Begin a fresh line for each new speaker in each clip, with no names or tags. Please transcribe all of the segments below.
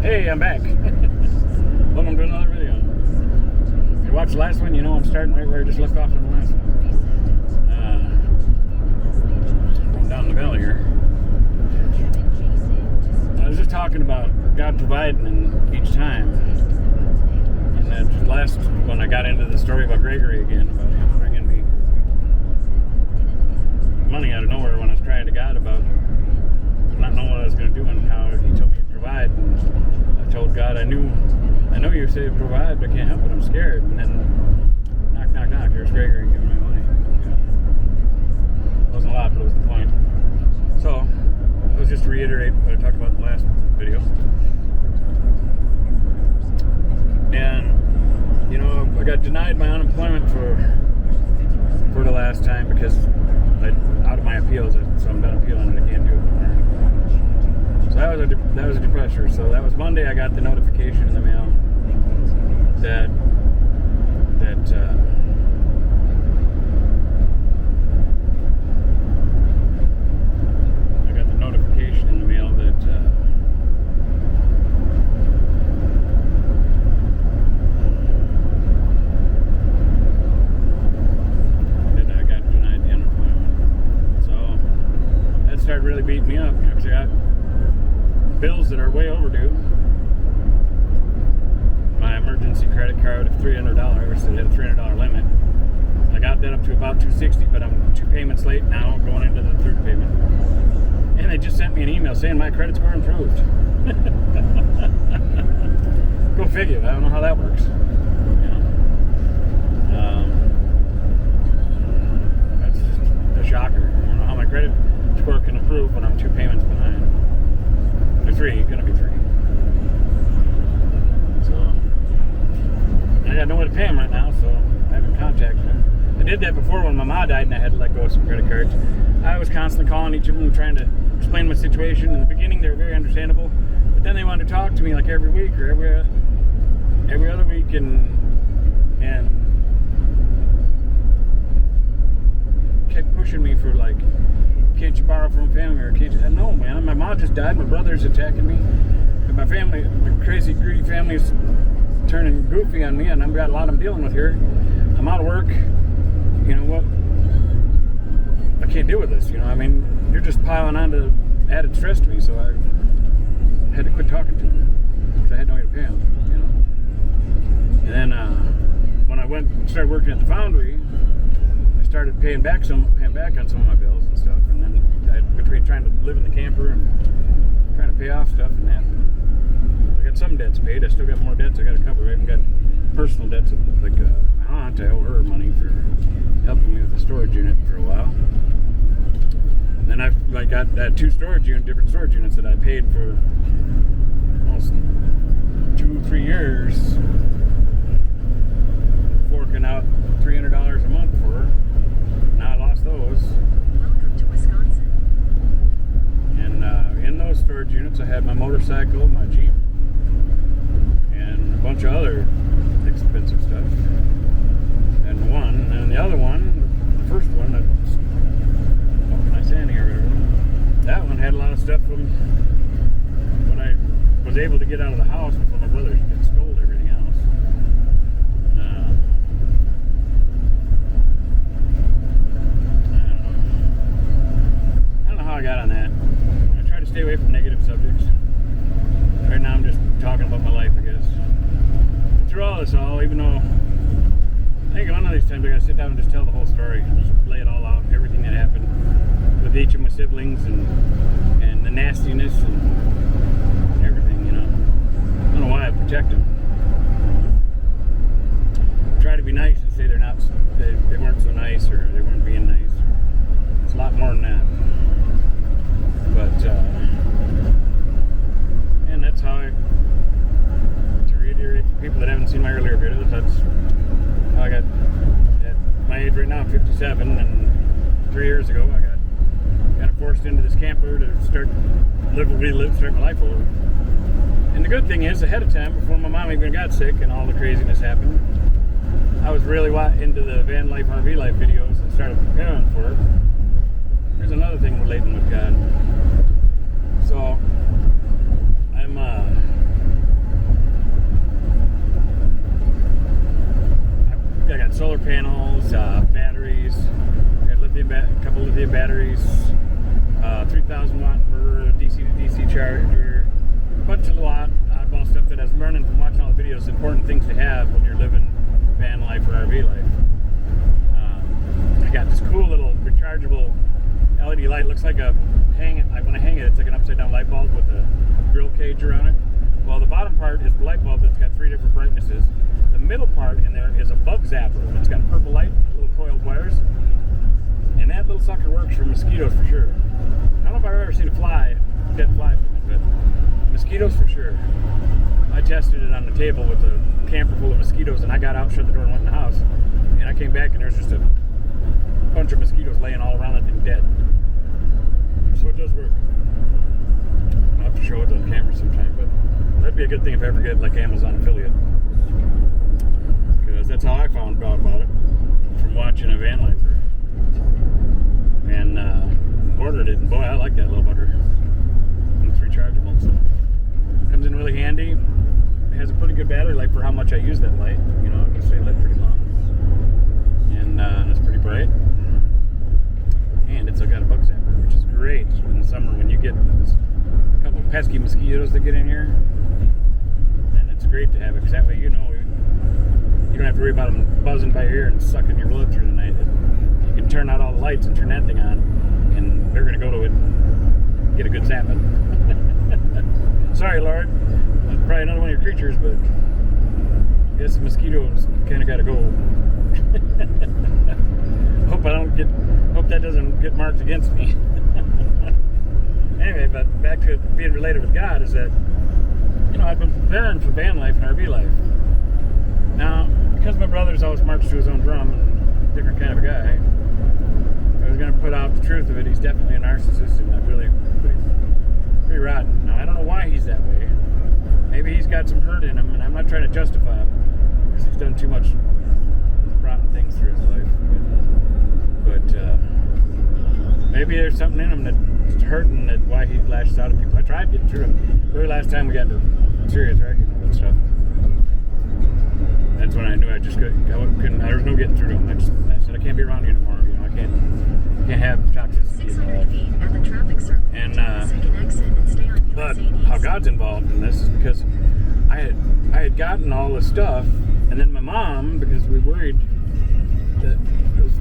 Hey, I'm back. Welcome to another video. You watched the last one, you know I'm starting right where I just left off on the last one. Going down the valley here. I was just talking about God providing and each time. And that last, when I got into the story about Gregory again, about him bringing me money out of nowhere when I was crying to God about not knowing what I was going to do and how he told me to provide. And I told God, I know you say provide, but I can't help it. I'm scared. And then, knock, here's Gregory giving me money. Yeah. It wasn't a lot, but it was the point. So, it was just to reiterate what I talked about in the last video. And, you know, I got denied my unemployment for the last time because out of my appeals, so I'm done appealing and I can't do it anymore. So that was a depressor. So that was Monday. I got the notification in the mail that I got the notification in the mail that I got denied the unemployment. So that started really beating me up because I got bills that are way overdue. My emergency credit card of $300, that had a $300 limit. I got that up to about $260, but I'm 2 payments late now, going into the 3rd payment. And they just sent me an email saying my credit score improved. Go figure. I don't know how that works. That's just a shocker. I don't know how my credit score can improve when I'm 2 payments behind. Or 3, gonna be 3. So I got no way to pay them right now, so I haven't contacted them. I did that before when my mom died and I had to let go of some credit cards. I was constantly calling each of them trying to explain my situation. In the beginning they were very understandable, but then they wanted to talk to me like every week or every other week and kept pushing me for like, can't you borrow from family or can't you? No, man, my mom just died, my brother's attacking me, and my family, my crazy greedy family's turning goofy on me, and I've got a lot I'm dealing with here. I'm out of work. You know what? I can't deal with this. You know, I mean, you're just piling on to added stress to me, so I had to quit talking to them because I had no way to pay them. You know, and then when I started working at the foundry, I started paying back on some of my bills and stuff, and then between trying to live in the camper and trying to pay off stuff and that. I got some debts paid. I still got more debts I got to cover. I haven't got personal debts like my aunt. I owe her money for helping me with the storage unit for a while. Then I got that 2 different storage units that I paid for almost 2-3 years, forking out $300 a month for her. Now I lost those.
Welcome to Wisconsin.
And in those storage units I had my motorcycle, my Jeep, and a bunch of other expensive stuff. And the other one, the first one, what can I say in here? That one had a lot of stuff from when I was able to get out of the house before my brother had stole everything else. I don't know how I got on that. I try to stay away from negative subjects. Right now I'm just talking about my life, I guess. Through all this, even though I think one of these times I gotta sit down and just tell the whole story, just lay it all out, everything that happened with each of my siblings and the nastiness and everything, you know. I don't know why I protect them. I try to be nice and say they weren't so nice or they weren't being nice. It's a lot more than that. But and that's how to reiterate for people that haven't seen my earlier videos, that's how I got at my age right now, I'm 57, and 3 years ago I got kind of forced into this camper to start my life over. And the good thing is, ahead of time, before my mom even got sick and all the craziness happened, I was really into the van life, RV life videos and started preparing for it. There's another thing relating with God. So I'm 1,000 watt inverter, DC to DC charger, a bunch of oddball stuff that I was learning from watching all the videos. Important things to have when you're living van life or RV life. I got this cool little rechargeable LED light. Looks like when I hang it, it's like an upside down light bulb with a grill cage around it. Well, the bottom part is the light bulb that's got 3 different brightnesses. The middle part in there is a bug zapper. It's got purple light and little coiled wires. And that little sucker works for mosquitoes for sure. I don't know if I've ever seen a dead fly from it, but mosquitoes for sure. I tested it on the table with a camper full of mosquitoes, and I got out, shut the door, and went in the house. And I came back, and there's just a bunch of mosquitoes laying all around it and dead. So it does work. I'll have to show it on camera sometime, but that'd be a good thing if I ever get like Amazon affiliate. Because that's how I found out about it, from watching a van lifer. And ordered it, and boy, I like that little butter. And it's rechargeable, so comes in really handy. It has a pretty good battery life for how much I use that light. You know, it can stay lit pretty long. And it's pretty bright. And it's got a bug zapper, which is great in the summer when you get a couple of pesky mosquitoes that get in here. Then it's great to have it, because that way you don't have to worry about them buzzing by your ear and sucking your blood through the night. You can turn out all the lights and turn that thing on, and they're going to go to it and get a good zapping. Sorry, Lord. That's probably another one of your creatures, but I guess the mosquitoes kind of got to go. Hope that doesn't get marked against me. Anyway, but back to it being related with God is that, I've been preparing for van life and RV life. Now, because my brother's always marched to his own drum and a different kind of a guy, I was going to put out the truth of it. He's definitely a narcissist, and I'm really pretty rotten. Now, I don't know why he's that way. Maybe he's got some hurt in him, and I'm not trying to justify him, because he's done too much rotten things through his life. But maybe there's something in him that's hurting, that why he lashes out at people. I tried getting through him. The very last time we got into serious argument and stuff, that's when I knew I couldn't. There was no getting through to him. I said I can't be around you anymore. I can't have toxicity in my
600
life.
feet at the traffic circle.
And
take the second exit and stay on
but
US 80.
how God's involved in this is because I had gotten all this stuff, and then my mom, because we worried that it was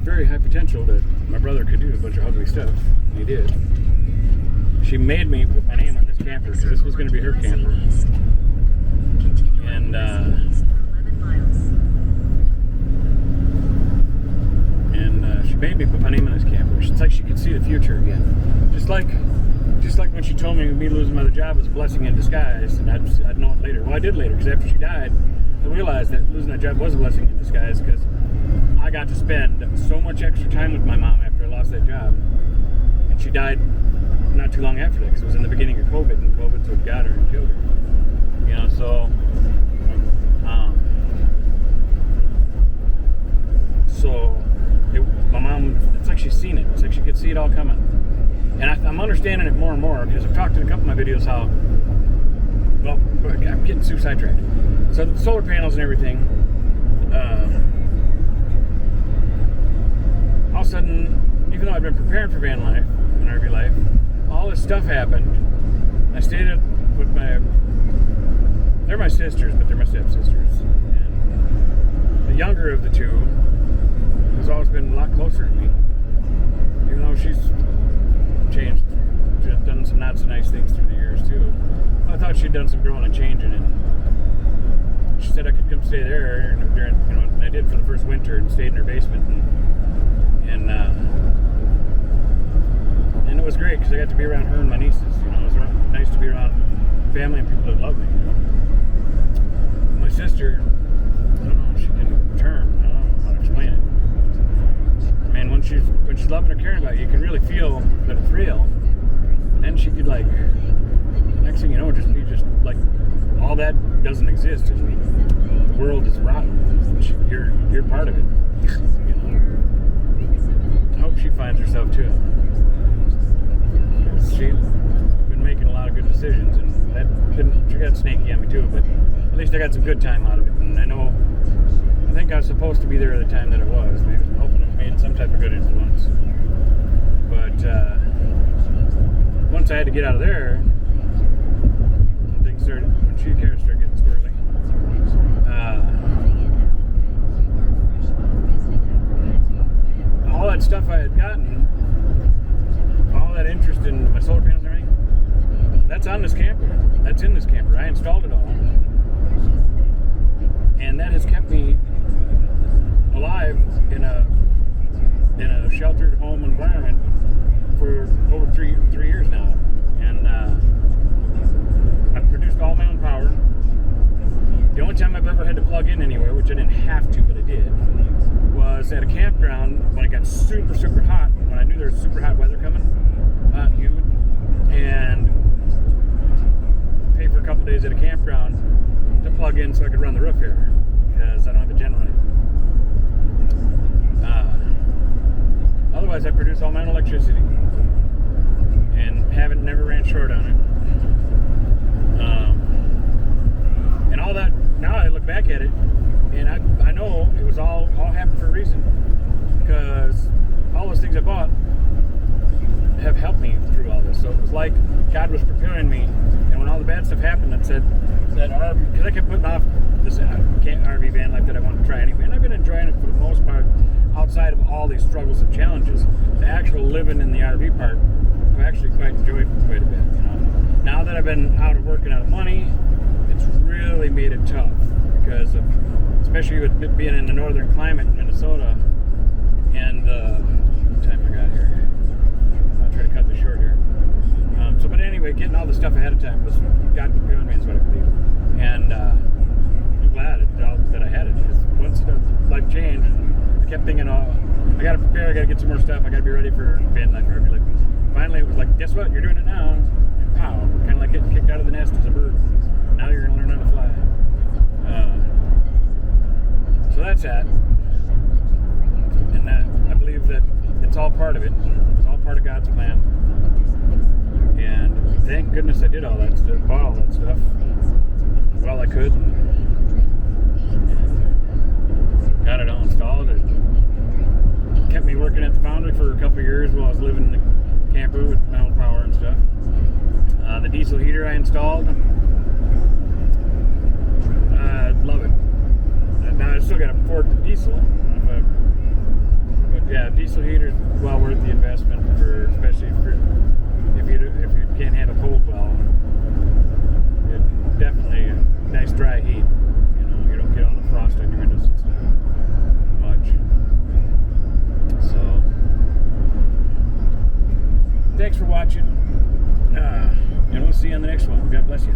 very high potential that my brother could do a bunch of ugly stuff, and he did. She made me put my name on this camper, because this was going to be her camper. And she made me put my name on this camper. It's like she could see the future again. Just like when she told me losing my other job was a blessing in disguise, and I'd know it later. Well, I did later, because after she died, I realized that losing that job was a blessing in disguise, because I got to spend so much extra time with my mom after I lost that job. And she died not too long after that, because it was in the beginning of COVID, and COVID sort of got her and killed her. My mom, it's like she's seen it. It's like she could see it all coming. And I'm understanding it more and more, because I've talked in a couple of my videos how, well, I'm getting too sidetracked. So the solar panels and everything, all of a sudden, even though I've been preparing for van life and RV life, all this stuff happened. I stayed with they're my sisters, but they're my stepsisters. And the younger of the two has always been a lot closer to me, even though she's changed, done some not so nice things through the years too. I thought she'd done some growing and changing, and she said I could come stay there during, and I did for the first winter, and stayed in her basement, and it was great, because I got to be around her and my nieces. It was nice to be around family and people that love me. My sister, I don't know if she can term. I don't know how to explain it. Man, when she's loving or caring about you, you can really feel that it's real. And then she could, like, next thing you know, just be just like, all that doesn't exist, and the world is rotten. You're part of it. I hope she finds herself too. She's been making a lot of good decisions, and she got snaky on me too, but at least I got some good time out of it. And I think I was supposed to be there at the time that it was. Maybe I'm hoping it made some type of good influence. But once I had to get out of there, things started, when she started getting squirrely. All that stuff I had gotten, all that interest in my solar panels and everything, that's on this camper. That's in this camper. I installed it all. And that has kept me alive in a sheltered home environment for over three years now. And I've produced all my own power. The only time I've ever had to plug in anywhere, which I didn't have to, but I did, was at a campground when it got super, super hot, when I knew there was super hot weather coming, hot and humid, and pay for a couple days at a campground to plug in so I could run the roof here, because I don't have a generator. Otherwise, I produce all my own electricity and never ran short on it. And all that, now I look back at it, and I know it was all happened for a reason, because all those things I bought have helped me through all this. So it was like God was preparing me, and when all the bad stuff happened, it said that RV, because I kept putting off this RV van life that I wanted to try anyway, and I've been enjoying it for the most part, outside of all these struggles and challenges. The actual living in the RV part, I've actually quite enjoyed quite a bit. You know, now that I've been out of work and out of money, it's really made it tough, because of, especially with being in the northern climate in Minnesota, and what time I got here. I'll try to cut this short here. But anyway, getting all the stuff ahead of time was God preparing me, is what I believe. And I'm glad that I had it, because once the life changed, I kept thinking, oh, I got to prepare, I got to get some more stuff, I got to be ready for van life, RV life. Finally, it was like, guess what? You're doing it now. And pow, kind of like getting kicked out of the nest as a bird. Now you're going to learn how to fly. So that's that. And that, I believe that it's all part of it. It's all part of God's plan. And thank goodness I did all that stuff, bought all that stuff. Well, I could. And got it all installed. It kept me working at the foundry for a couple of years while I was living in the camper with my own power and stuff. The diesel heater I installed, I love it. Now I still got to afford the diesel, but yeah, diesel heater is well worth the investment, for especially if you can't handle cold well. It's definitely a nice dry heat. You know, you don't get all the frost on your windows and stuff much. So thanks for watching, and we'll see you on the next one. God bless you.